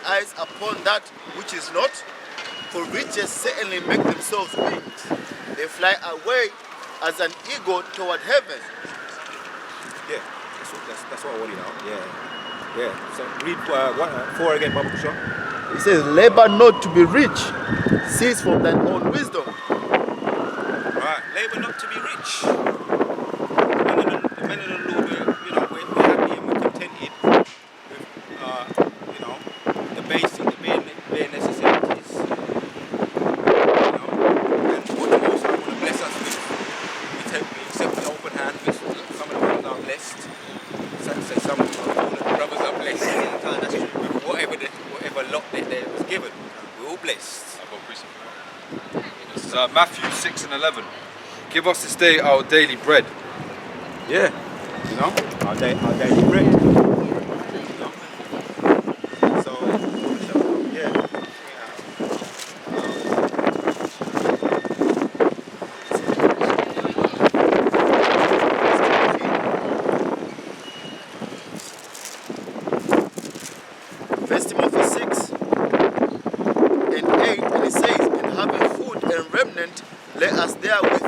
eyes upon that which is not, for riches certainly make themselves wings. They fly away as an eagle toward heaven. Yeah, that's what I wanted out. Yeah. So read 4 again, Baba Kushan. It says, labor not to be rich, cease from thine own wisdom. Right, labor not to be rich. The men of the Lord, we're happy and we're contented with, the basic, the bare necessities. And what the Most High want to bless us with, we accept the open hand, which some of the brothers are blessed. Some of the brothers are blessed with whatever lot that they was given. We're all blessed. This is Matthew 6 and 11. Give us this day our daily bread. Yeah, our daily bread. So, yeah. First Timothy 6 and 8, and it says, and having food and remnant, let us be therewith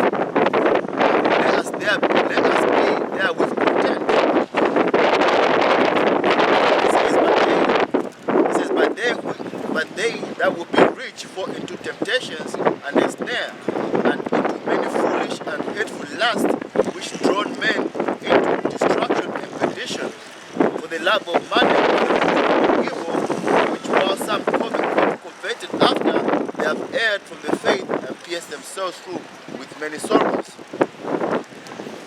content. It says, but they that will be rich fall into temptations and a snare, and into many foolish and hateful lusts, which draw men into destruction and perdition. For the love of money is evil, which while some coveted after, they have erred from the faith and pierced themselves through with many sorrows.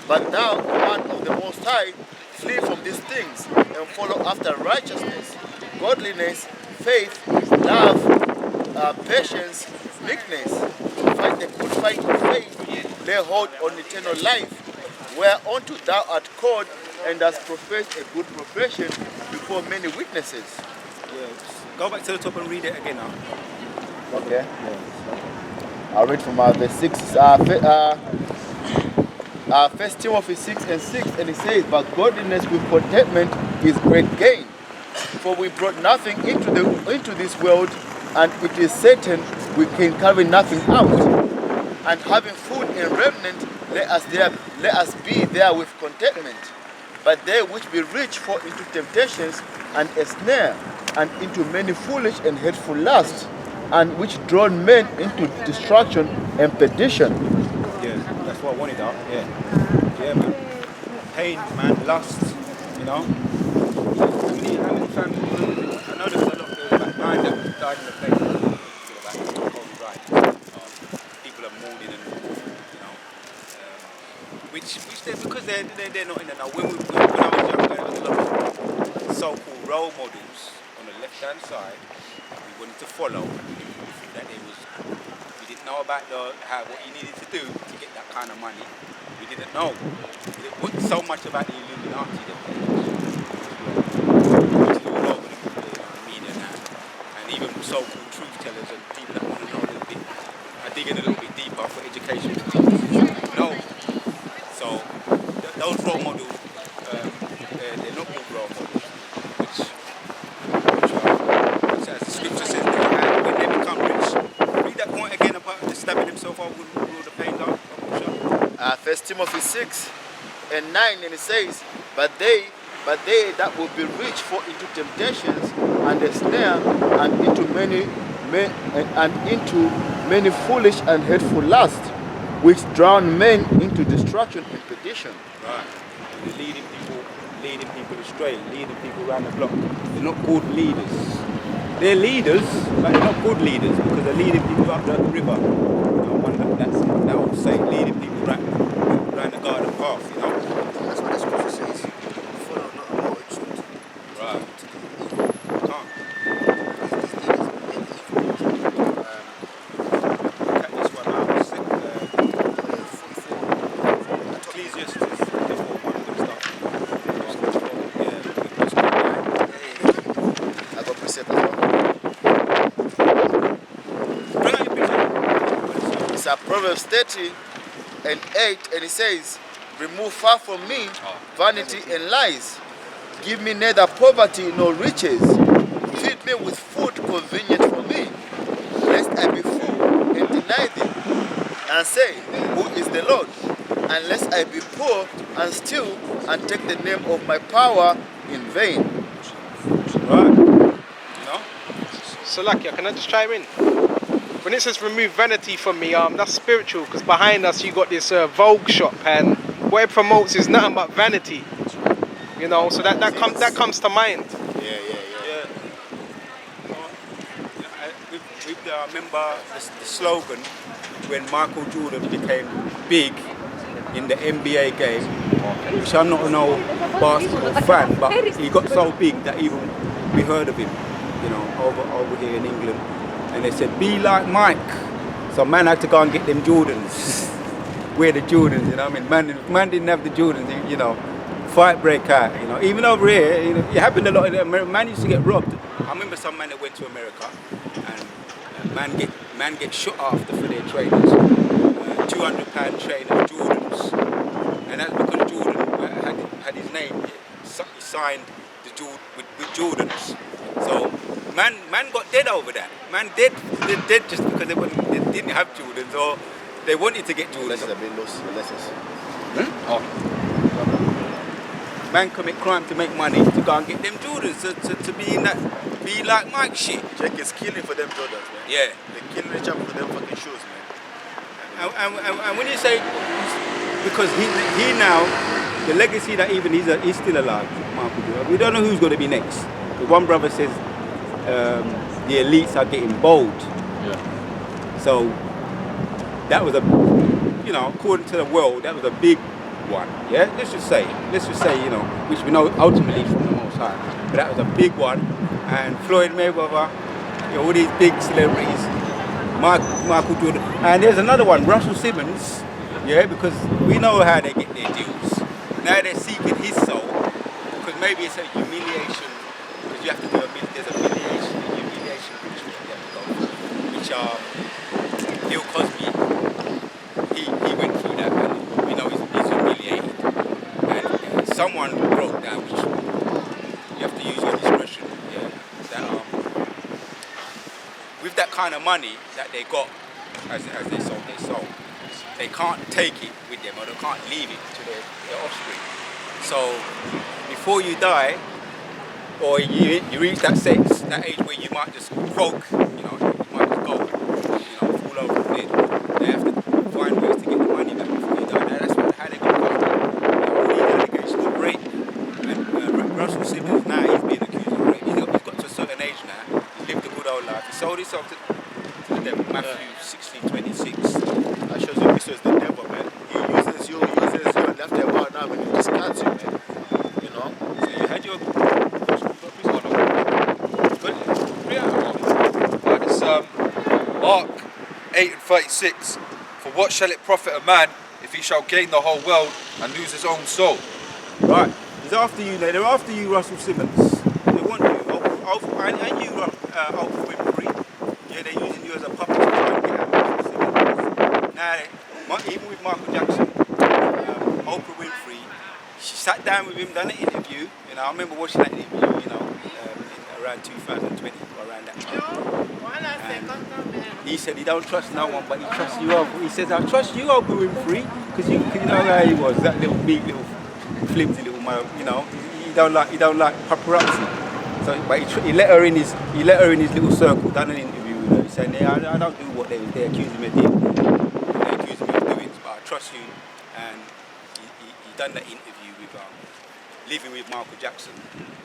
But thou, man of the Most High, flee from these things and follow after righteousness, godliness, faith, love, patience, meekness. Fight the good fight of faith, lay hold on eternal life, whereunto thou art called and hast professed a good profession before many witnesses. Yeah. Go back to the top and read it again now. Okay. I'll read from verse 6. 1 Timothy 6 and 6, and it says, but godliness with contentment is great gain. For we brought nothing into this world, and it is certain we can carry nothing out. And having food and remnant, let us be there with contentment. But they which be rich fall into temptations and a snare, and into many foolish and hateful lusts, and which draw men into destruction and perdition. Yeah, that's what I wanted out. Yeah, man. Pain, man, lust. How many families? I know there's a lot of about 9 that died in the place. People are mourning and which because they're not in it now. When I was younger, there was a lot of so-called role models on the left-hand side. We wanted to follow. That we didn't know about what you needed to do to get that kind of money. We didn't know. It wasn't so much about the Illuminati that which is all over the media now. And even so-called truth tellers and people that want to know a little bit are digging a little bit deeper for education. No. So those role models, they're not good role models, which as the scripture says, when they become rich. Read that point again about stabbing himself out with all the pain down. 1 Timothy 6 and 9, and it says, but they that will be rich fall into temptations and a snare, and into many foolish and hateful lusts, which drown men into destruction and perdition. Right. They're leading people astray, leading people around the block. They're not good leaders. They're leaders, but they're not good leaders because they're leading people up the river. That's that old saying, leading people around the garden path, That's what the scripture says. Follow not a multitude. Right. Can't. Look at this one now. Ecclesiastes 44, one of them stuff. I got precept as well. It's Proverbs 30 and 8, and it says, remove far from me vanity and lies. Give me neither poverty nor riches. feed me with food convenient for me, lest I be full and deny thee, and say, who is the Lord? And lest I be poor and steal and take the name of my power in vain. Right. You know? Salakia, can I just chime in? When it says remove vanity from me, that's spiritual, because behind us you got this Vogue shop, and what it promotes is nothing but vanity. You know, so that comes to mind. Yeah. I remember the slogan when Michael Jordan became big in the NBA game, which I'm not no basketball fan, but he got so big that even we heard of him, you know, over here in England. And they said, be like Mike. So man had to go and get them Jordans. Wear the Jordans, you know what I mean? Man didn't have the Jordans, you know. Fight break out, you know. Even over here, you know, it happened a lot. Man used to get robbed. I remember some man that went to America and man get shot after for their trainers. £200 trainers, Jordans. And that's because Jordan had his name, he signed with Jordans. So man got dead over that. Man dead just because they didn't have Jordans, or they wanted to get Jordans. Lessons have been lost. Lessons. Man commit crime to make money to go and get them Jordans to be in that, be like Mike shit. Jack is killing for them Jordans, man. Yeah. They're killing each other for them fucking shoes, man. And when you say, because he now, the legacy that even he's still alive, Michael Jordan, we don't know who's going to be next. But one brother says the elites are getting bold. Yeah. So that was you know, according to the world, that was a big one. Yeah, let's just say, you know, which we know ultimately from the Most High, but that was a big one. And Floyd Mayweather, you know, all these big celebrities, Michael Jordan, and there's another one, Russell Simmons. Yeah, because we know how they get their deals. Now they're seeking his soul, because maybe it's a humiliation, because you have to do there's a humiliation ritual you have to go through, which Bill Cosby, he went through that, and we know he's humiliated. And someone wrote down, which you have to use your discretion, yeah, that with that kind of money that they got as they sold their soul, they can't take it with them, or they can't leave it to their offspring. So before you die, or you reach that age where you might just croak, you know, you might just go, you know, fall over dead. They have to find ways to get the money back before you die. Now that's how they got caught. All these allegations of rape. And Russell Simmons now, he's being accused of rape. He's got to a certain age now. He lived a good old life. He sold himself to them, Matthew 16:26. I shows you this was the devil, man. He uses you, and after a while now when he discards you, man. You know? So you had your It's Mark 8:36. For what shall it profit a man if he shall gain the whole world and lose his own soul? right. He's after you. They're after you, Russell Simmons. They want you. And you, Oprah Winfrey. Yeah, they're using you as a puppet to try and get out Russell Simmons. Now, even with Michael Jackson, Oprah Winfrey, she sat down with him, done an interview. You know, I remember watching that interview. You know, in around 2020 or around that time. And he said he don't trust no one, but he trusts you. He says, I trust you, Oprah Winfrey, because you know how he was, that little big, little flimsy little man. You know, he don't like paparazzi. So, but he let her in his little circle, done an interview with her. He said, yeah, I don't do what they accusing me of doing. They accusing me of doing, but I trust you. And he done that interview with Living with Michael Jackson.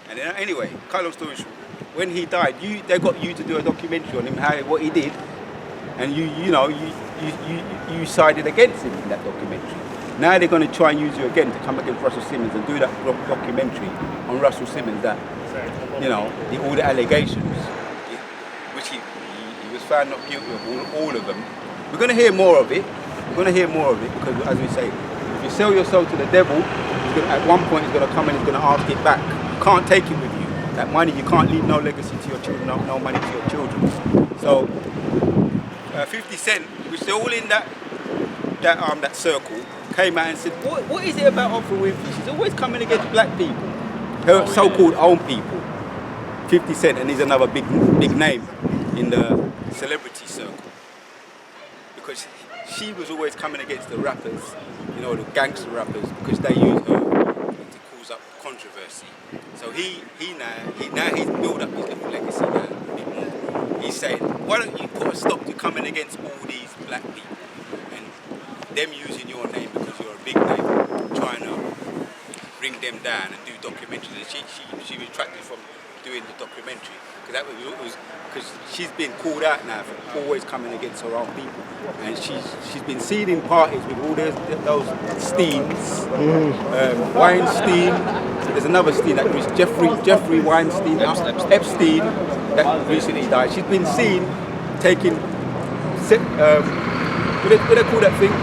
And then anyway, cut long story short, when he died, they got you to do a documentary on him, what he did, and you sided against him in that documentary. Now they're going to try and use you again to come against Russell Simmons and do that documentary on Russell Simmons, that, you know, all the allegations, which he was found not guilty of all of them. We're going to hear more of it. Because, as we say, if you sell your soul to the devil, at one point he's going to come and he's going to ask it back. You can't take it with you. That money, you can't leave no legacy to your children, no money to your children. So 50 Cent, which they're all in that circle, came out and said, what is it about Oprah Winfrey? She's always coming against black people, her so-called own people. 50 Cent, and he's another big name in the celebrity circle. Because she was always coming against the rappers, you know, the gangster rappers, because they use her to cause up controversy. So he's built up his little legacy now a bit more. He's saying, why don't you put a stop to coming against all these black people and them using your name because you're a big name, trying to bring them down and do documentaries. She retracted from doing the documentary because she's been called out now for always coming against her own people, and she's been seen in parties with all those Steens, Weinstein. There's another Steen that was Jeffrey Weinstein, Epstein that recently died. She's been seen taking what do they call that thing?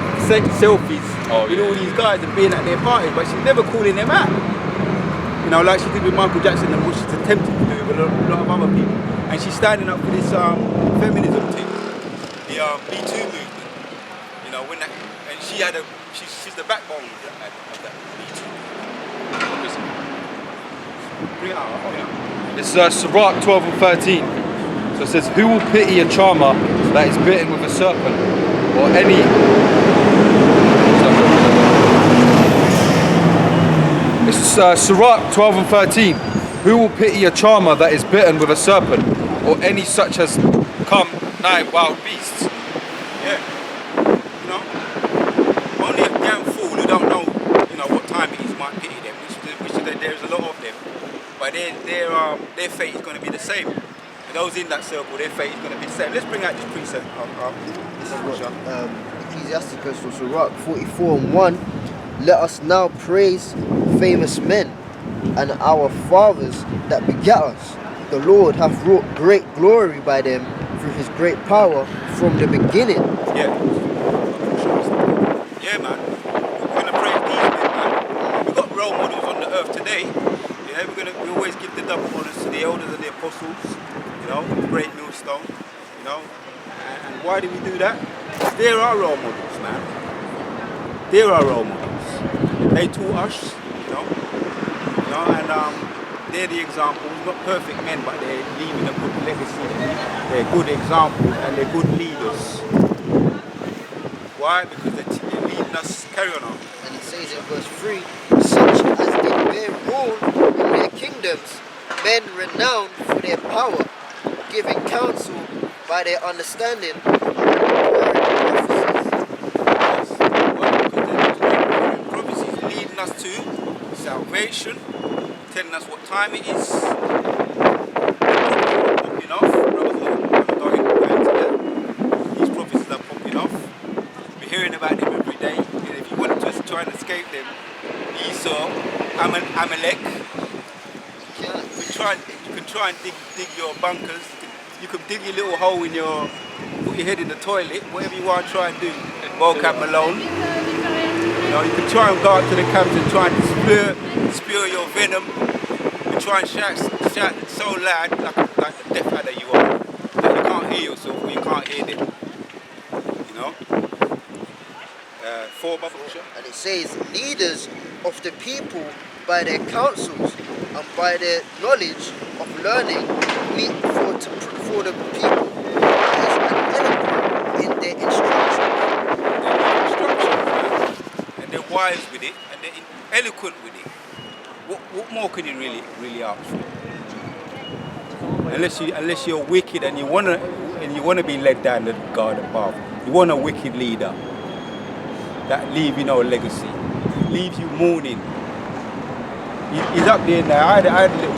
Selfies with all these guys and being at their parties, but she's never calling them out. You know, like she did with Michael Jackson and what she's attempted to do with a lot of other people. And she's standing up for this feminism thing, the Me Too movement. You know, when that, and she's the backbone of that Me Too movement. Bring it out. It's Sirach 12 and 13. So it says, who will pity a charmer that is bitten with a serpent, or any... It's Sirach 12 and 13. Who will pity a charmer that is bitten with a serpent, or any such as come nigh wild beasts? Yeah. You know, only a damn fool who don't know, you know, what time it is might pity them, which there's a lot of them, but their fate is going to be the same. And those in that circle, their fate is going to be the same. Let's bring out this precept. This is what Ecclesiasticus was Sirach 44 and 1. Let us now praise famous men and our fathers that begat us. The Lord hath wrought great glory by them through his great power from the beginning. Yeah. Yeah, man. We're going to praise these men, man. We've got role models on the earth today. Yeah, we always give the double honors to the elders and the apostles, you know, Greatmillstone, you know. And why do we do that? They're our role models, man. They're our role models. They taught us, you know, and they're the examples, not perfect men, but they're leaving a good legacy. They're good examples and they're good leaders. Why? Because they're leading us. Carry on. And it says in verse 3, such as did bear rule in their kingdoms, men renowned for their power, giving counsel by their understanding, us to salvation, telling us what time it is. Popping off. These prophecies are popping off. We're hearing about them every day. And if you want to try and escape them, Esau, Amalek, you can try and dig your bunkers. You can dig your little hole in put your head in the toilet, whatever you want to try and do. Vocab Malone. You know, you can try and go out to the camps and try and spew your venom. You try and shout so loud, like the deaf adder you are, that you can't hear yourself or you can't hear them. You know? And it says, leaders of the people by their counsels and by their knowledge of learning meet for the people as an eloquent in their instructions. They're wise with it and they're eloquent with it. What more can you really ask for? Unless you're wicked and you wanna be led down the garden path. You want a wicked leader that leave you no legacy, leaves you mourning. He's up there now. I had a little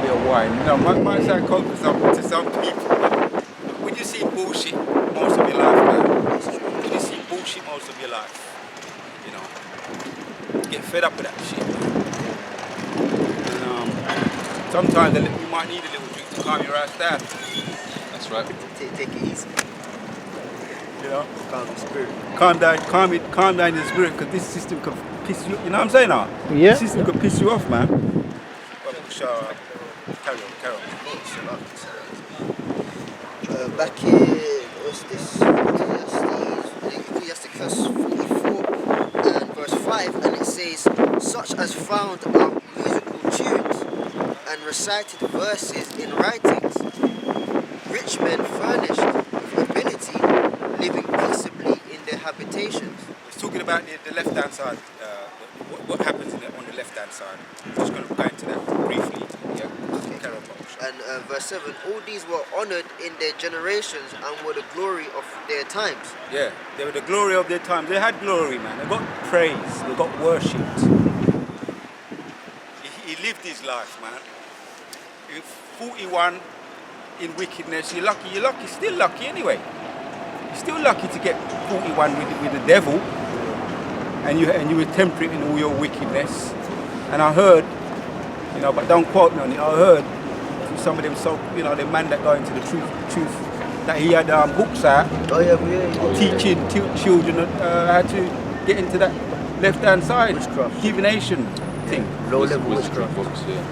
bit of wine. You know, might sound cold to some people. When you see bullshit most of your life, man. When you see bullshit most of your life. Get fed up with that shit. And sometimes you might need a little drink to calm your ass down. That's right. Take it easy. You know? Calm the spirit. Calm down your spirit, because this system can piss you. You know what I'm saying now? Yeah. This system can piss you off, man. Carry on. Back in, what's this? Ecclesiasticus 44 and verse 5, and it says, such as found our musical tunes and recited verses in writings. Rich men furnished with ability, living peaceably in their habitations. It's talking about the left-hand side. What happens on the left-hand side? I'm just going to go into that briefly. Yeah. Carry on, Bob. And verse 7, all these were honored in their generations and were the glory of their times. Yeah, they were the glory of their time. They had glory, man. They got praise. They got worshipped. He lived his life, man. 41 in wickedness. You're lucky. You're lucky. Still lucky anyway. You're still lucky to get 41 with the devil, and you were temperate in all your wickedness. And I heard, but don't quote me on it. I heard from some of them, the man that go into the truth, that he had books out. Oh yeah. Teaching children how to get into that left-hand side, Witchcraft. divination thing. Low-level witchcraft. books, yeah.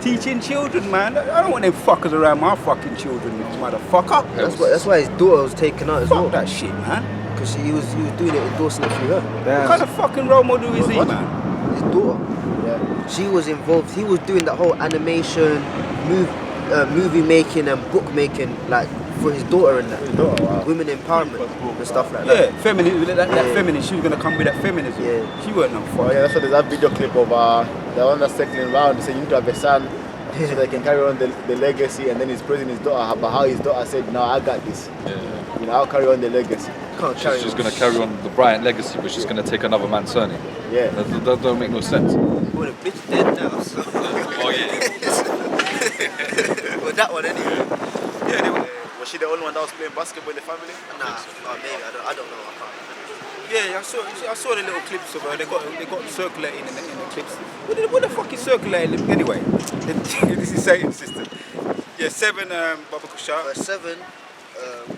Teaching children, man. I don't want them fuckers around my fucking children, motherfucker. That's why his daughter was taken out as Fuck well. that shit, man. Because he was doing it, endorsing it through her. What kind of fucking role model is he, man? His daughter. Yeah. She was involved. He was doing that whole animation, movie making and book making, like for his daughter and that. Women empowerment and stuff like that. Yeah, feminine. That feminist. She was gonna come with that feminism. Yeah. She weren't no Oh fuck. yeah, that's why there's that video clip of the one that's circling around. They say you need to have a son so they can carry on the legacy, and then he's praising his daughter, but how his daughter said, no, I got this. Yeah. I'll carry on the legacy. Can't carry She's on. going to carry on the Bryant legacy, but she's going to take another man's surname. Yeah. That don't make no sense. Well, the bitch dead now, so. Oh yeah. Well, that one anyway. Yeah, Was she the only one that was playing basketball in the family? Nah, maybe I don't know. I can't. yeah. I saw the little clips of her. They got circulating in the clips. What the fuck is circulating anyway? This is Satan's system. Yeah, 7 Baba Kusha. Verse 7,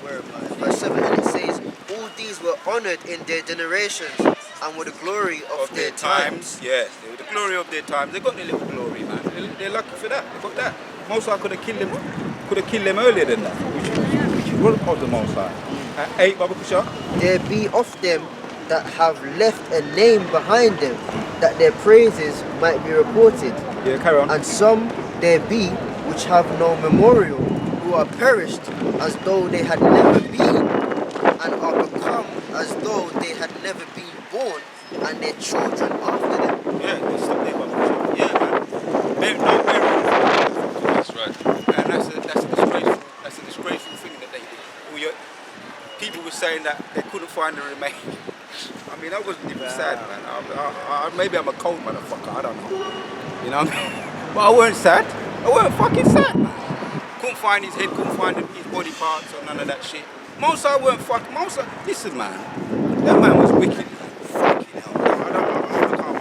where am I? Verse 7, and it says, all these were honored in their generations and were the glory of their times. Yes, they were the glory of their times. They got their little glory, man. They're lucky for that. They got that. Mosai could have killed them earlier than that, which is what of the Mosai. 8 Baba Kusha. There be of them that have left a name behind them, that their praises might be reported. Yeah, carry on. And some there be which have no memorial, who are perished as though they had never been, and are become as though they had never been born, and their children after them. Yeah, they stop there, Baba Kusha. Yeah, man. No burial. That's right. And that's a disgraceful thing that they did. People were saying that they couldn't find the remains. I mean, I wasn't even sad, man. Maybe I'm a cold motherfucker, I don't know. You know what I mean? But I weren't sad. I weren't fucking sad, man. Couldn't find his head, couldn't find his body parts or none of that shit. Mosai weren't fucking. Listen, man. That man was wicked. Fucking hell. I can't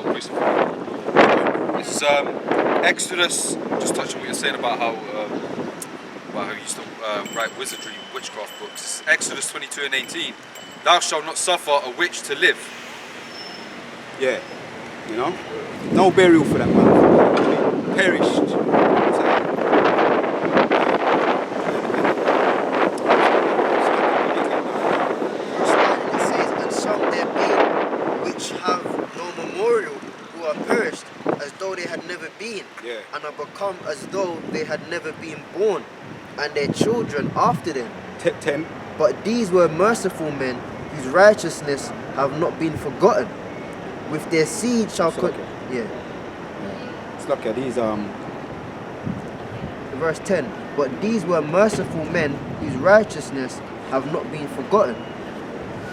understand. This is Exodus. Just touching what you're saying about how you used to write wizardry, witchcraft books. Exodus 22 and 18. Thou shalt not suffer a witch to live. Yeah. You know? No burial for that man. Perished. It says, and some there be which have no memorial, who are perished as though they had never been, Yeah. and are become as though they had never been born, and their children after them. 10. But these were merciful men, whose righteousness have not been forgotten. With their seed shall Yeah. It's like these Verse 10. But these were merciful men, whose righteousness have not been forgotten.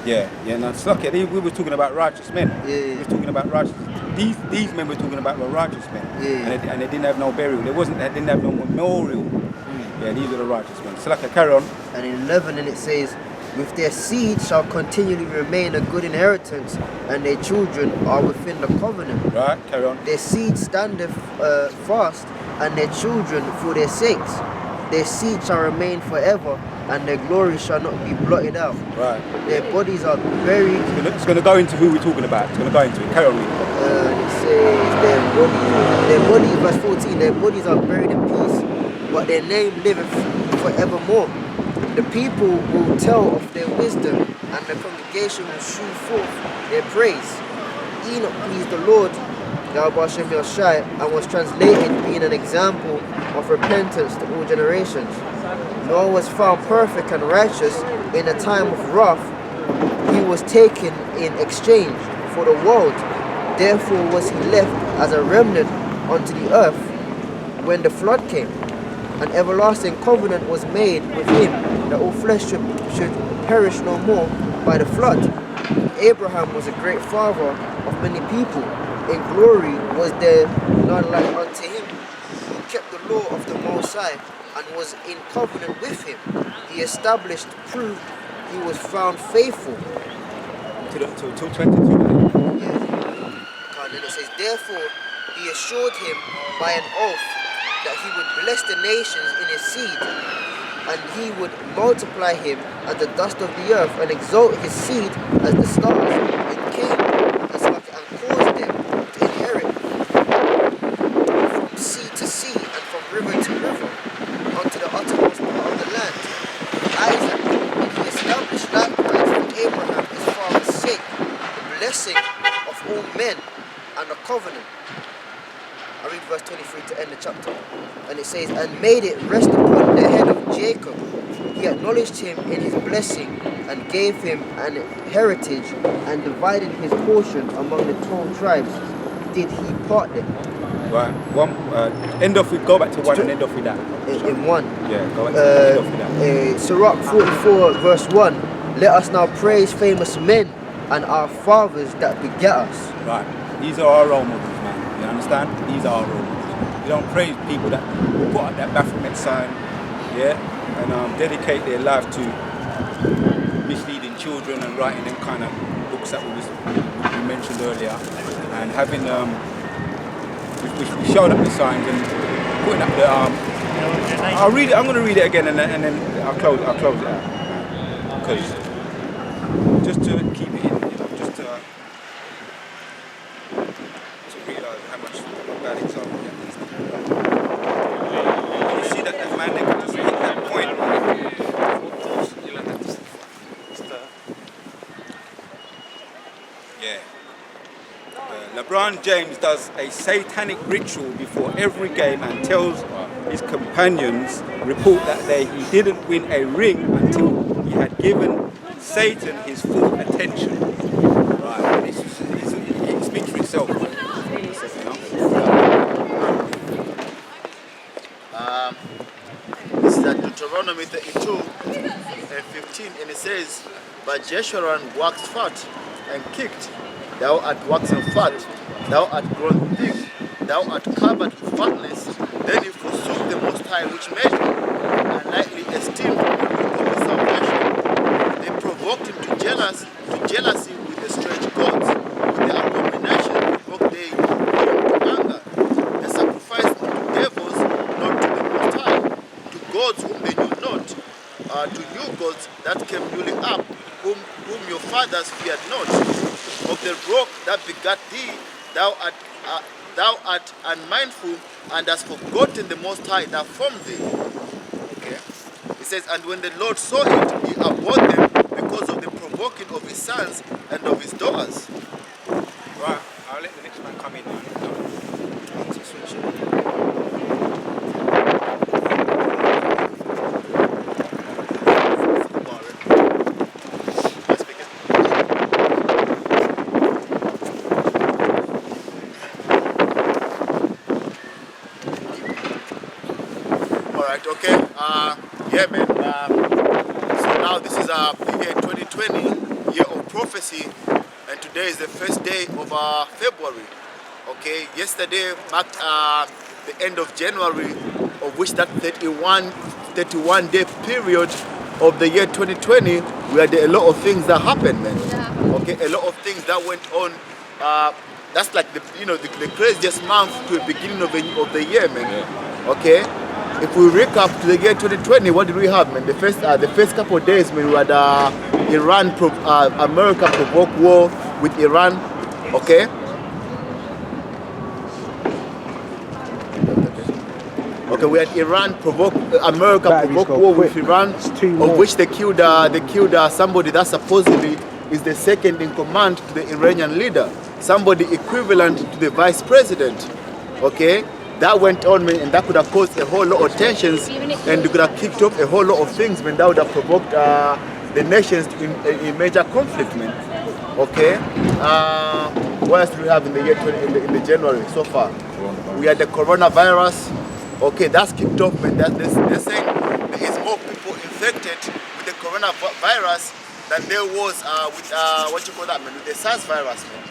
no, it's like we were talking about righteous men. Yeah. We were talking about righteous. These men were talking about were righteous men. Yeah. And they didn't have no burial. They didn't have no memorial. Yeah, these are the righteous men. So like a carry on. And in 11, and it says, with their seed shall continually remain a good inheritance, and their children are within the covenant. Right, carry on. Their seed standeth fast, and their children for their sakes. Their seed shall remain forever, and their glory shall not be blotted out. Right. Their bodies are buried. It's going to go into who we're talking about. It's going to go into it. Carry on. It says their bodies, verse 14, their bodies are buried in peace, but their name liveth forevermore. The people will tell of their wisdom, and the congregation will shew forth their praise. Enoch pleased the Lord, Yahweh Hashem Yoshai, and was translated being an example of repentance to all generations. Noah was found perfect and righteous in a time of wrath. He was taken in exchange for the world. Therefore was he left as a remnant unto the earth when the flood came. An everlasting covenant was made with him, that all flesh should perish no more by the flood. Abraham was a great father of many people. In glory was there none like unto him. He kept the law of the Most High and was in covenant with him. He established, proved, he was found faithful. Till 22. Yeah. And then it says, therefore he assured him by an oath that he would bless the nations in his seed, and he would multiply him as the dust of the earth, and exalt his seed as the stars in Cain, and cause them to inherit from sea to sea and from river to river unto the uttermost part of the land. Isaac, and he established likewise for Abraham his father's sake the blessing of all men and a covenant. I read verse 23 to end the chapter. And it says, and made it rest upon the head of Jacob. He acknowledged him in his blessing and gave him an heritage and divided his portion among the 12 tribes. Did he part them? Right. End off with, go back to 1 and end off with that. In 1. Yeah, go back to end off with that. Sirach 44 verse 1. Let us now praise famous men and our fathers that beget us. Right. These are our role models, man. You understand? These are our role models. You don't praise people that put up that Baphomet sign, yeah, and dedicate their life to misleading children and writing them kind of books that we mentioned earlier, and having we showed up the signs and putting up the I'll read it. I'm going to read it again and then I'll close it out, because just to keep it in, just to realise how much bad example that is. You see that man, they can just hit that point. Yeah. LeBron James does a satanic ritual before every game and tells his companions, report that he didn't win a ring until he had given Satan his full attention. Right, it speaks for itself. This is at Deuteronomy 32 and 15, and it says, but Jeshurun waxed fat and kicked. Thou art waxen fat, thou art grown thick, thou art covered with fatness. Then he forsook the Most High which made him, and lightly esteemed the salvation. They provoked him to jealousy with the strange gods. With the abomination provoked they him to anger. They sacrificed to devils, not to the Most High, to gods whom they knew not, to new gods that came newly up, whom your fathers feared not. Of the rock that begat thee, thou art unmindful, and hast forgotten the Most High that formed thee. Okay. It says, and when the Lord saw it, he abhorred them because of the provoking of his sons and of his daughters. Right, I'll let the next man come in now. Okay, yeah, man. So now this is the year 2020, year of prophecy, and today is the first day of February. Okay, yesterday marked the end of January, of which that 31 day period of the year 2020, we had a lot of things that happened, man. Okay, a lot of things that went on. That's like the craziest month to the beginning of the year, man. Okay. If we recap to the year 2020, what did we have, man? The first couple of days, man, we had America provoked war with Iran, okay? Okay, we had America provoked war with Iran, of which they killed somebody that supposedly is the second in command to the Iranian leader. somebody equivalent to the vice president. Okay, that went on, man, and that could have caused a whole lot of tensions, and it could have kicked off a whole lot of things, man. That would have provoked the nations in major conflict, man. Okay, what else do we have in the year in the January so far? We had the coronavirus. Okay, that's kicked off, man. They're saying there is more people infected with the coronavirus than there was with what you call that, man, with the SARS virus, man.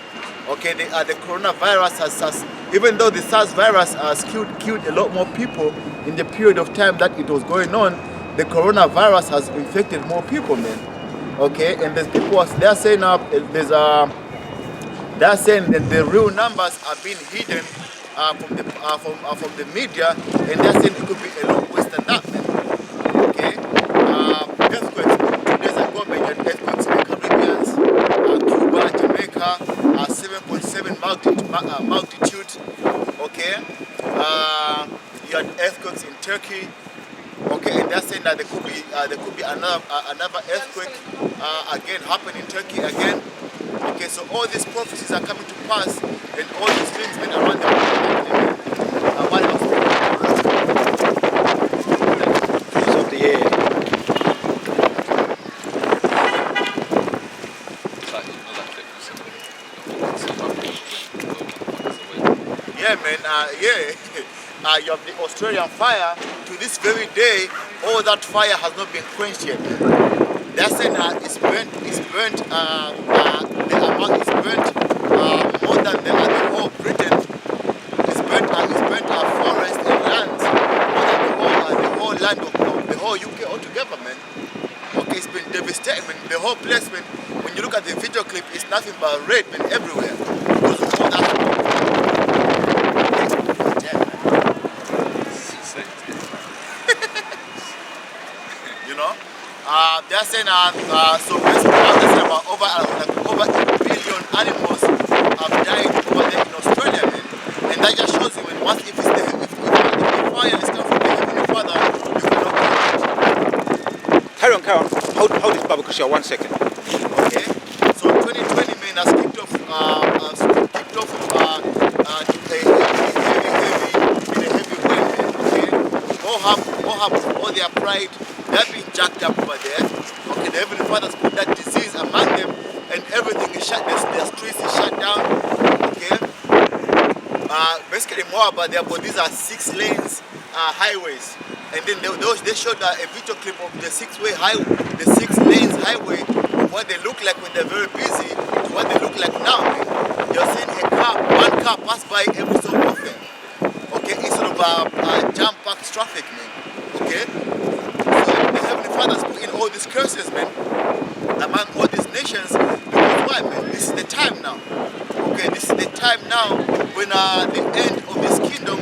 Okay, the coronavirus has, even though the SARS virus has killed a lot more people in the period of time that it was going on, the coronavirus has infected more people, man. Okay, and there's people, they're saying they're saying that the real numbers are being hidden from the media, and they're saying it could be a lot worse than that, man. Okay, earthquakes. 2 days ago, man, you had earthquakes in the Caribbean, Cuba, Jamaica, 7.7 magnitude. Okay, you had earthquakes in Turkey. Okay, and they're saying that there could be another earthquake again happening in Turkey again. Okay, so all these prophecies are coming to pass, and all these things been around the world. What else? Of the air. Yeah, man. You have the Australian fire. To this very day, all that fire has not been quenched yet. They're saying it's burnt. The amount is burnt more than the whole Britain. It's burnt forest and land more than the whole land of the whole UK altogether, man. Okay, it's been devastating, man. The whole place, man. When you look at the video clip, it's nothing but red, man, everywhere. Because of all that. You know, they're saying so basically they're saying about over 8 billion animals have died over there in Australia, man. And that just shows you, when once if the fire is coming from the Heavenly Father, you cannot. Carry on. Hold this bubble, because you're 1 second. Okay, so 2020, man, has kicked off in a heavy way, man. Okay, Moab, all their pride, they're being jacked up over there. Okay, the Heavenly Father's put that disease among them, and everything is shut. Their streets is shut down. Okay, basically Moab, these are 6 lanes highways, and then they showed a video clip of the 6 lanes highway, of what they look like when they're very busy to what they look like now. Man. You're seeing one car pass by every so often. Okay, instead of jam-packed traffic, man. Okay, so the Heavenly Father's put in all these curses, man, among all these nations, because why, man? This is the time now. Okay, this is the time now when the end of this kingdom,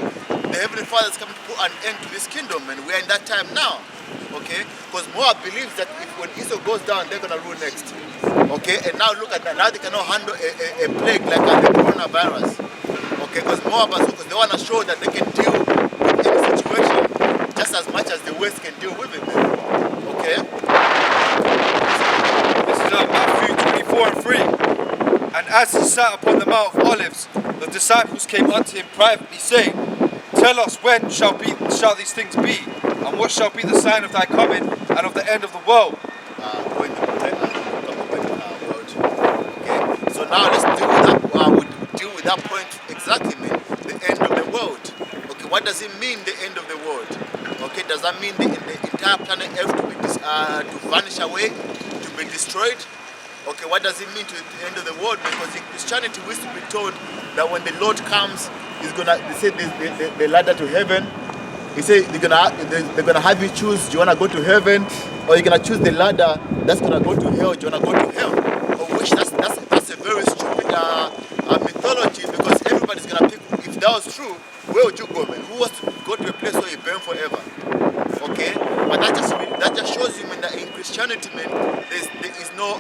the Heavenly Father is coming to put an end to this kingdom, and we're in that time now. Okay, because Moab believes that when Esau goes down, they're gonna rule next. Okay, and now look at that. Now they cannot handle a plague like the coronavirus. Okay, because Moab, because they want to show that they can deal with any situation just as much as the West can deal with it. Okay. This is Matthew 24:3. And as he sat upon the Mount of Olives, the disciples came unto him privately, saying, Tell us, when shall these things be? And what shall be the sign of thy coming and of the end of the world? Okay. So now let's deal with that point exactly, man. The end of the world. Okay, what does it mean, the end of the world? Okay, does that mean the entire planet Earth to vanish away, to be destroyed? Okay, what does it mean to the end of the world? Because in Christianity we used to be told that when the Lord comes, He's gonna, they say the ladder to heaven. He said they're gonna have you choose, do you wanna go to heaven, or you're gonna choose the ladder that's gonna go to hell, do you wanna go to hell? Of which that's a very stupid mythology, because everybody's gonna pick. If that was true, where would you go, man? Who wants to go to a place where you burn forever? Okay, but that just shows you, man, that in Christianity, man, there is no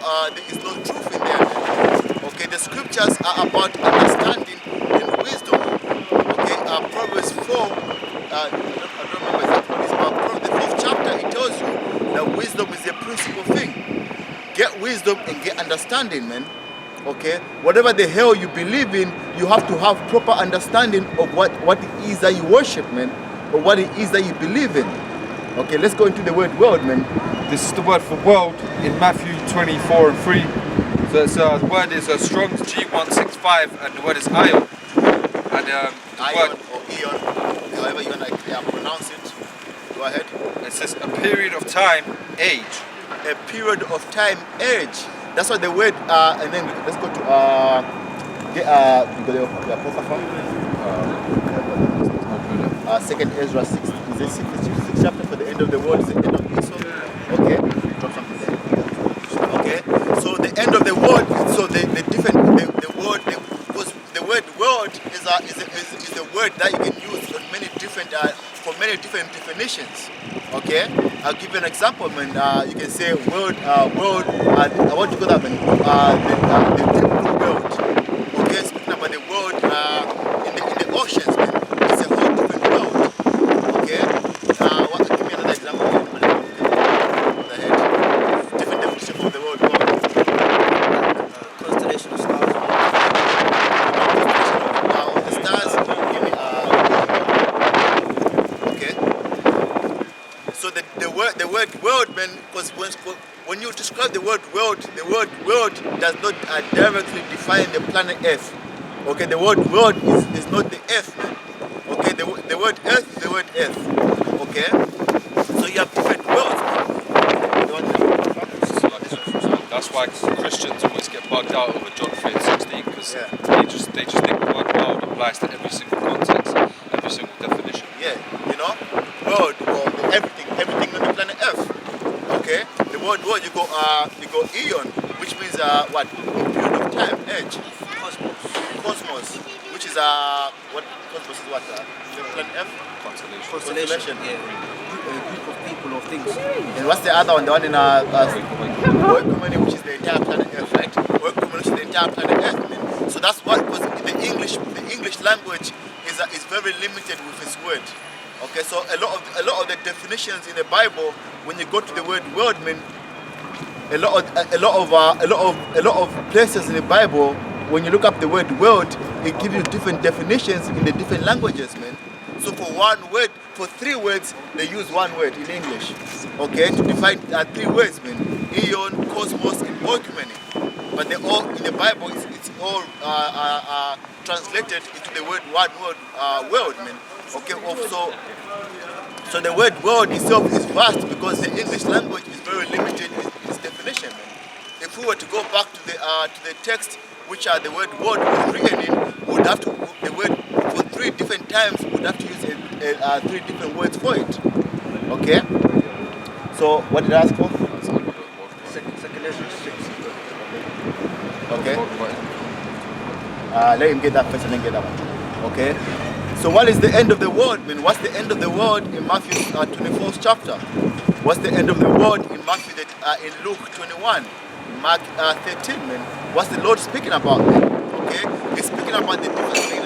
truth in there, man. Okay, the scriptures are about understanding and wisdom. Okay, Proverbs 4. I don't remember exactly what it is, but the 4th chapter, it tells you that wisdom is a principal thing. Get wisdom and get understanding, man. Okay, whatever the hell you believe in, you have to have proper understanding of what it is that you worship, man, or what it is that you believe in. Okay, let's go into the word world, man. This is the word for world in Matthew 24 and 3. So it's, the word is Strong's G165 and the word is ion. And the Ion word, or eon, however you want to pronounce it. Go ahead. it says a period of time, age. A period of time, age. That's what the word. And then let's go to you got the apocrypha. Second Ezra 6. Is it 6 chapter for the end of the world? Is the end of Esau? Okay. Drop something there. Okay. So the end of the world. So the different the word because the word world is a word that you can use on many different for many different definitions. Okay. I'll give you an example, man. You can say world. What do you call that, man? The deep blue world. Okay. Speaking about the world in the oceans, man. It's a whole different world. Okay. Give me another example. The head. Different definition of the word world. Constellation of stars. The stars. Okay. So the word world, man, because when you describe the word world does not directly define the planet Earth. Okay, the word world is not the Earth, man. Okay, the word Earth is the word Earth. Okay, so you have different worlds, man. That's why Christians always get bugged out over John 3:16 because Yeah. they just think the word world applies to every single context, every single definition. Yeah, you know, world or everything on the planet Earth. Okay, the word world you go eon, which means what? A period of time, age. Cosmos, which is what cosmos is what? The planet Earth. Constellation. Yeah. A group of people or things. And what's the other one? The one in World Community, which is the entire planet Earth, right? World Community, which is the entire planet Earth. Man. So that's what, because the English language is very limited with its word. Okay, so a lot of the definitions in the Bible, when you go to the word world, man, a lot of places in the Bible, when you look up the word world, it gives you different definitions in the different languages, man. So for one word, for 3 words, they use one word in English. Okay, to define 3 words, man. Eon, cosmos, and oikoumene. But they all in the Bible, it's all translated into the word one word world, man. Okay, so the word world itself is vast because the English language is very limited in its definition, man. If we were to go back to the text which the word world was written in, would have to the word for 3 different times would have to use 3 different words for it. Okay. So what did I ask for? Second Ezra 6. Okay. Let him get that first and then get that one. Okay. So what is the end of the world, man? What's the end of the world in Matthew 24th chapter? What's the end of the world in in Luke 21? Mark 13, man. What's the Lord speaking about, man? Okay, He's speaking about the difference between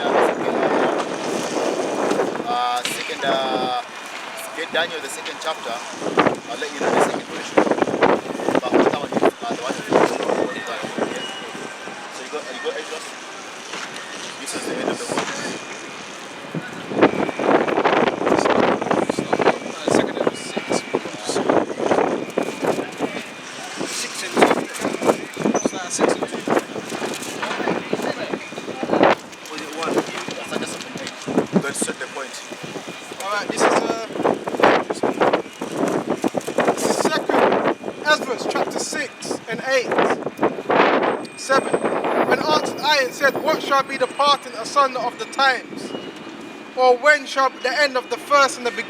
get Daniel the 2nd chapter. I'll let you know the second question. But that one is the one okay? So you got Ezra. This is the end of the world. Alright, this is second Ezra chapter 6 and 8. 7. When answered I and said, what shall be the parting asunder of the times? Or when shall be the end of the first and the beginning?